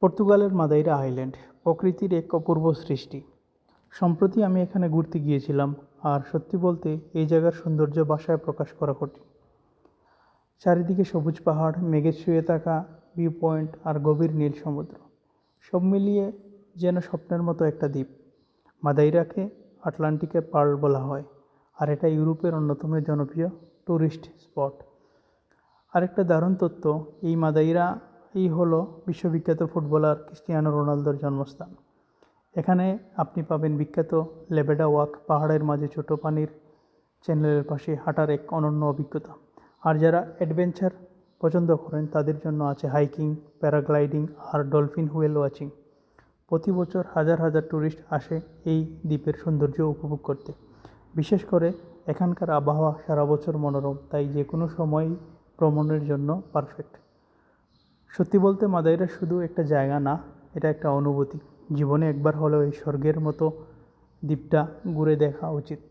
পর্তুগালের মাদাইরা আইল্যান্ড প্রকৃতির এক অপূর্ব সৃষ্টি। সম্প্রতি আমি এখানে ঘুরতে গিয়েছিলাম, আর সত্যি বলতে এই জায়গার সৌন্দর্য ভাষায় প্রকাশ করা কঠিন। চারিদিকে সবুজ পাহাড়, মেঘে ছুঁয়ে থাকা ভিউ পয়েন্ট আর গভীর নীল সমুদ্র, সব মিলিয়ে যেন স্বপ্নের মতো একটা দ্বীপ। মাদাইরাকে আটলান্টিকের পার্ল বলা হয়, আর এটা ইউরোপের অন্যতম জনপ্রিয় ট্যুরিস্ট স্পট। আরেকটা দারুণ তথ্য, এই মাদাইরা হলো বিশ্ববিখ্যাত ফুটবলার ক্রিস্টিয়ানো রোনালদোর জন্মস্থান। এখানে আপনি পাবেন বিখ্যাত লেবেডা ওয়াক, পাহাড়ের মাঝে ছোট পানির চ্যানেলের পাশে হাঁটার এক অনন্য অভিজ্ঞতা। আর যারা অ্যাডভেঞ্চার পছন্দ করেন তাদের জন্য আছে হাইকিং, প্যারাগ্লাইডিং আর ডলফিন হুয়েল ওয়াচিং। প্রতি বছর হাজার হাজার ট্যুরিস্ট আসে এই দ্বীপের সৌন্দর্য উপভোগ করতে। বিশেষ করে এখানকার আবহাওয়া সারা বছর মনোরম, তাই যে কোনো সময় ভ্রমণের জন্য পারফেক্ট। সত্যি বলতে মাদাইরা শুধু একটা জায়গা না, এটা একটা অনুভূতি। জীবনে একবার হলেও এই স্বর্গের মতো দ্বীপটা ঘুরে দেখা উচিত।